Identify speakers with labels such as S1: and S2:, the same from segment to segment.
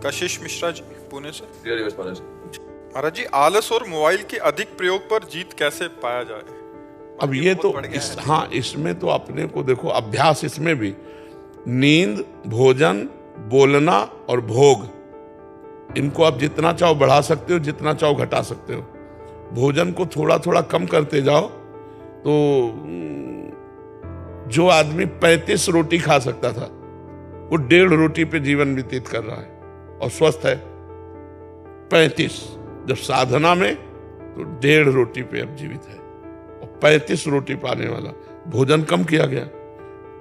S1: कशिश मिश्रा जी पुणे से।
S2: महाराज
S1: जी, आलस और मोबाइल के अधिक प्रयोग पर जीत कैसे पाया जाए?
S2: अब ये तो हाँ, इसमें तो अपने को देखो, अभ्यास इसमें भी नींद, भोजन, बोलना और भोग, इनको आप जितना चाहो बढ़ा सकते हो, जितना चाहो घटा सकते हो। भोजन को थोड़ा थोड़ा कम करते जाओ तो जो आदमी 35 रोटी खा सकता था वो 1.5 रोटी पे जीवन व्यतीत कर रहा है और स्वस्थ है। 35 जब साधना में तो 1.5 रोटी पे अब जीवित है और 35 रोटी पाने वाला। भोजन कम किया गया।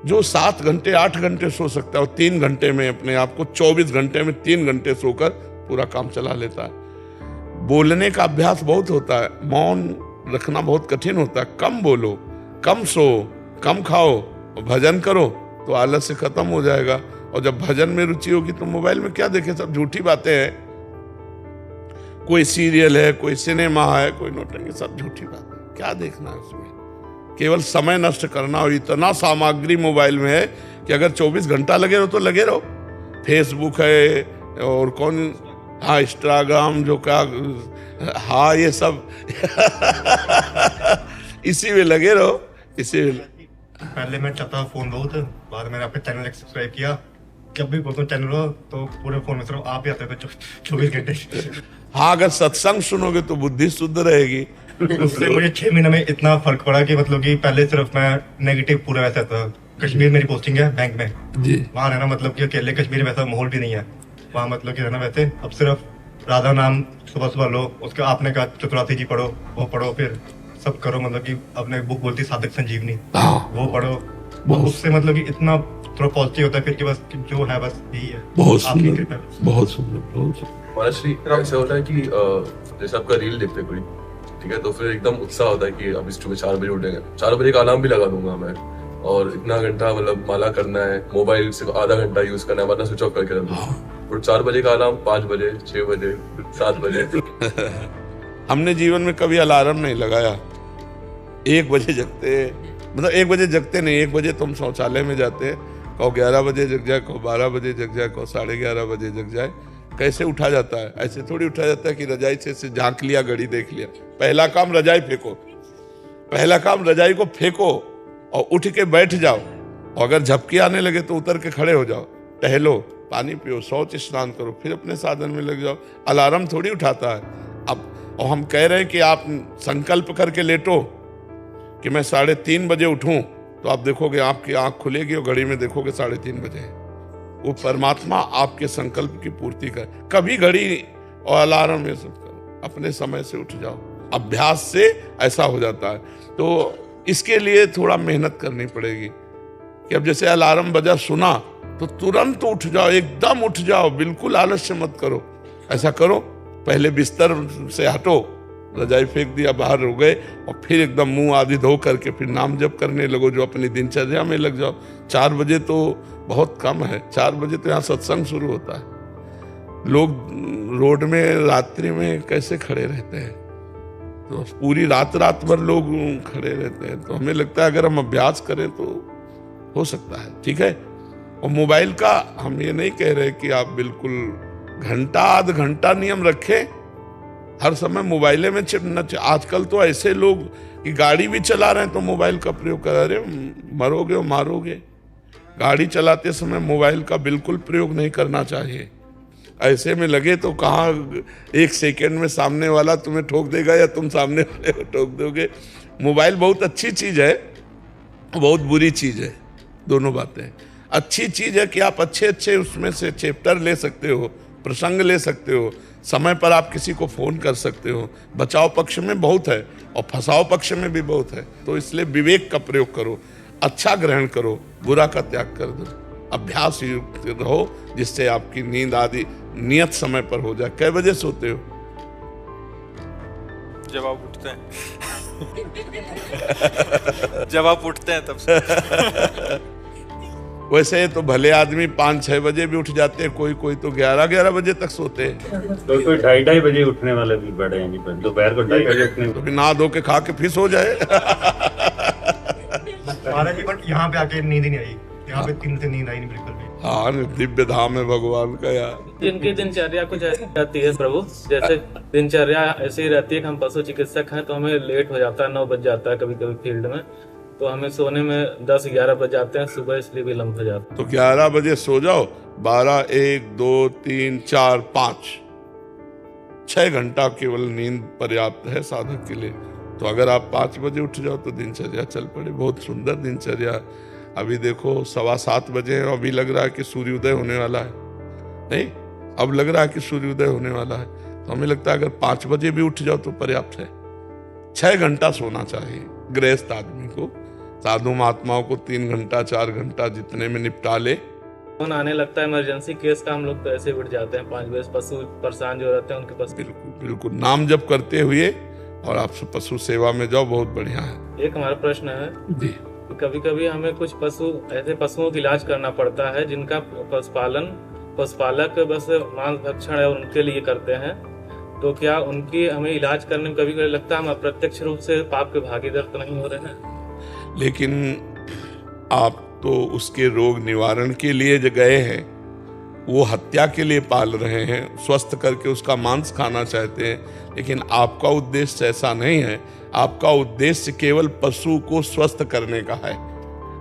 S2: जो 7 घंटे 8 घंटे सो सकता है और 3 घंटे में अपने आप को 24 घंटे में 3 घंटे सोकर पूरा काम चला लेता है। बोलने का अभ्यास बहुत होता है, मौन रखना बहुत कठिन होता है। कम बोलो, कम सो, कम खाओ और भजन करो तो आलस से खत्म हो जाएगा। और जब भजन में रुचि होगी तो मोबाइल में क्या देखे, सब झूठी बातें हैं। कोई सीरियल है, कोई सिनेमा है, कोई नोटंकी, सब झूठी बात है। क्या देखना है उसमें? केवल समय नष्ट करना। और इतना सामग्री मोबाइल में है कि अगर 24 घंटा लगे रहो तो लगे रहो। फेसबुक है और कौन, हाँ इंस्टाग्राम, जो का, हाँ ये सब इसी में लगे रहो, इसी में।
S3: पहले मैं चलाता फोन बहुत, बाद में मैंने आपका चैनल सब्सक्राइब किया। जब भी बोलता हूँ चैनल हो तो पूरे फोन में सिर्फ आप ही आते थे 24 घंटे।
S2: हाँ, अगर सत्संग सुनोगे तो बुद्धि शुद्ध रहेगी।
S3: उससे मुझे 6 महीने में इतना फर्क पड़ा कि मतलब कि पहले सिर्फ मैं नेगेटिव पूरा वैसा था। कश्मीर मेरी पोस्टिंग है बैंक में जी, वहाँ रहना मतलब कि अकेले कश्मीर में वैसा माहौल भी नहीं है वहाँ, मतलब कि रहना वैसे। अब सिर्फ राधा नाम सुबह सुबह लो, उसका आपने कहा चतुरासी जी पढ़ो, वो पढ़ो, फिर सब करो। मतलब कि अपने बुक बोलती साधक संजीवनी, वो पढ़ो। उससे मतलब कि इतना थोड़ा पॉजिटिव होता है फिर कि बस जो है बस यही है। बहुत सुंदर,
S2: बहुत सुंदर, बहुत सुंदर।
S4: ऑनेस्टली ऐसा होता है कि जैसे आपका रील देखते कोई, ठीक है, तो फिर एकदम उत्साह होता है कि अब इस सुबह 4 बजे उठेंगे। 4 बजे का अलार्म भी लगा दूंगा मैं, और इतना घंटा मतलब माला करना है, मोबाइल सिर्फ आधा घंटा यूज करना है, वरना स्विच ऑफ करके रखना है। और 4 बजे का अलार्म 5 बजे, 6 बजे, 7 बजे।
S2: हमने जीवन में कभी अलार्म नहीं लगाया। 1 बजे जगते, मतलब 1 बजे जगते नहीं, 1 बजे तुम शौचालय में जाते, कहो 11 बजे जग जाए, कहो 12 बजे जग जाए, कहो 11:30 बजे जग जाए। कैसे उठा जाता है? ऐसे थोड़ी उठा जाता है कि रजाई से झांक लिया, घड़ी देख लिया। पहला काम रजाई फेंको, पहला काम रजाई को फेंको और उठ के बैठ जाओ। और अगर झपकी आने लगे तो उतर के खड़े हो जाओ, टहलो, पानी पियो, शौच स्नान करो, फिर अपने साधन में लग जाओ। अलार्म थोड़ी उठाता है। अब और हम कह रहे हैं कि आप संकल्प करके लेटो कि मैं 3:30 बजे उठूं, तो आप देखोगे आपकी आंख खुलेगी और घड़ी में देखोगे 3:30 बजे। वो परमात्मा आपके संकल्प की पूर्ति कर। कभी घड़ी और अलार्म ये सब करो, अपने समय से उठ जाओ। अभ्यास से ऐसा हो जाता है। तो इसके लिए थोड़ा मेहनत करनी पड़ेगी कि अब जैसे अलार्म बजा, सुना तो तुरंत उठ जाओ, एकदम उठ जाओ, बिल्कुल आलस्य मत करो। ऐसा करो, पहले बिस्तर से हटो, रजाई फेंक दिया, बाहर हो गए और फिर एकदम मुंह आदि धो करके फिर नाम जप करने लगो, जो अपनी दिनचर्या में लग जाओ। 4 बजे तो बहुत कम है, 4 बजे तो यहाँ सत्संग शुरू होता है। लोग रोड में रात्रि में कैसे खड़े रहते हैं, तो पूरी रात भर लोग खड़े रहते हैं। तो हमें लगता है अगर हम अभ्यास करें तो हो सकता है, ठीक है। और मोबाइल का हम ये नहीं कह रहे कि आप बिल्कुल घंटा आध घंटा नियम रखें, हर समय मोबाइले में चिपना। आजकल तो ऐसे लोग कि गाड़ी भी चला रहे हैं तो मोबाइल का प्रयोग कर रहे हैं, मरोगे और मारोगे। गाड़ी चलाते समय मोबाइल का बिल्कुल प्रयोग नहीं करना चाहिए। ऐसे में लगे तो कहाँ 1 सेकेंड में सामने वाला तुम्हें ठोक देगा या तुम सामने वाले को ठोक दोगे। मोबाइल बहुत अच्छी चीज है, बहुत बुरी चीज है, दोनों बातें। अच्छी चीज है कि आप अच्छे उसमें से चैप्टर ले सकते हो, प्रसंग ले सकते हो, समय पर आप किसी को फोन कर सकते हो। बचाव पक्ष में बहुत है और फंसाव पक्ष में भी बहुत है। तो इसलिए विवेक का प्रयोग करो, अच्छा ग्रहण करो, बुरा का त्याग कर दो। अभ्यास युक्त रहो जिससे आपकी नींद आदि नियत समय पर हो जाए। कै बजे सोते हो?
S1: जब आप उठते हैं। जब आप उठते हैं तब से।
S2: वैसे तो भले आदमी 5-6 बजे भी उठ जाते हैं, कोई तो 11 बजे तक सोते हैं।
S5: कोई 2:30 बजे उठने वाले भी बड़े हैं, दोपहर को 2:30 बजे उठने।
S2: तो फिर नहा धो के खा के फिर सो जाए।
S3: बट यहाँ पे आके नींद ही नहीं आई, यहाँ पे 3 से नींद आई नहीं बिल्कुल भी।
S2: हाँ, दिव्य धाम है भगवान का यार।
S6: जिनकी दिनचर्या कुछ ऐसी रहती है प्रभु, जैसे दिनचर्या ऐसी रहती है कि हम पशु चिकित्सक हैं तो हमें लेट हो जाता है, 9 बज जाता है कभी कभी फील्ड में, तो हमें सोने में 10-11 बज जाते हैं सुबह, इसलिए भी लंब हो जाता है।
S2: तो 11 बजे सो जाओ, 12, 1, 2, 3, 4, 5, 6 घंटा केवल नींद पर्याप्त है साधक के लिए। तो अगर आप 5 बजे उठ जाओ तो दिनचर्या चल पड़े। बहुत सुंदर दिनचर्या। अभी देखो 7:15 बजे हैं, अभी लग रहा है कि सूर्योदय होने वाला है। नहीं, अब लग रहा है कि सूर्योदय होने वाला है। तो हमें लगता है अगर 5 बजे भी उठ जाओ तो पर्याप्त है। 6 घंटा सोना चाहिए गृहस्थ आदमी को। साधु महात्माओं को 3 घंटा 4 घंटा जितने में निपटा ले।
S6: फोन आने लगता है इमरजेंसी केस का, हम लोग तो ऐसे उठ जाते हैं 5 बजे। पशु परेशान जो रहते हैं उनके पास
S2: बिल्कुल बिल्कुल नाम जप करते हुए और आप पशु सेवा में जाओ, बहुत बढ़िया है।
S6: एक हमारा प्रश्न है
S2: जी।
S6: कभी कभी हमें कुछ ऐसे पशुओं का इलाज करना पड़ता है जिनका पशुपालक बस मांस भक्षण है उनके लिए करते हैं, तो क्या उनकी हमें इलाज करने में कभी कभी लगता है हम अप्रत्यक्ष रूप से पाप के भागीदार तो नहीं हो रहे हैं?
S2: लेकिन आप तो उसके रोग निवारण के लिए जो गए हैं, वो हत्या के लिए पाल रहे हैं, स्वस्थ करके उसका मांस खाना चाहते हैं। लेकिन आपका उद्देश्य ऐसा नहीं है। आपका उद्देश्य केवल पशु को स्वस्थ करने का है।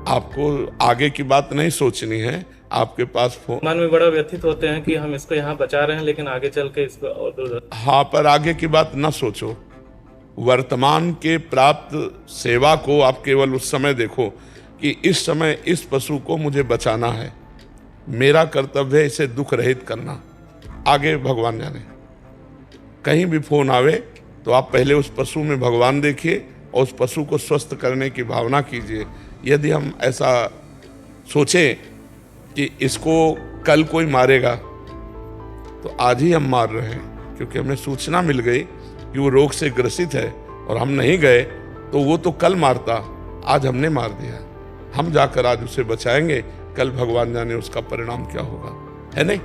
S2: आपको आगे की बात नहीं सोचनी है। आपके पास
S6: मन में बड़ा व्यथित होते हैं कि हम इसको यहाँ बचा रहे हैं लेकिन आगे चल के इसको और
S2: हाँ, पर आगे की बात ना सोचो। वर्तमान के प्राप्त सेवा को आप केवल उस समय देखो कि इस समय इस पशु को मुझे बचाना है, मेरा कर्तव्य है इसे दुख रहित करना। आगे भगवान जाने। कहीं भी फोन आवे तो आप पहले उस पशु में भगवान देखिए और उस पशु को स्वस्थ करने की भावना कीजिए। यदि हम ऐसा सोचें कि इसको कल कोई मारेगा, तो आज ही हम मार रहे हैं, क्योंकि हमें सूचना मिल गई कि वो रोग से ग्रसित है और हम नहीं गए तो वो तो कल मारता, आज हमने मार दिया। हम जाकर आज उसे बचाएंगे, कल भगवान जाने उसका परिणाम क्या होगा, है नहीं?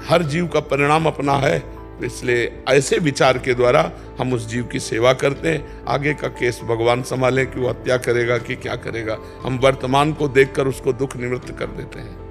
S2: हर जीव का परिणाम अपना है। इसलिए ऐसे विचार के द्वारा हम उस जीव की सेवा करते हैं। आगे का केस भगवान संभाले कि वो हत्या करेगा कि क्या करेगा। हम वर्तमान को देखकर उसको दुख निवृत्त कर देते हैं।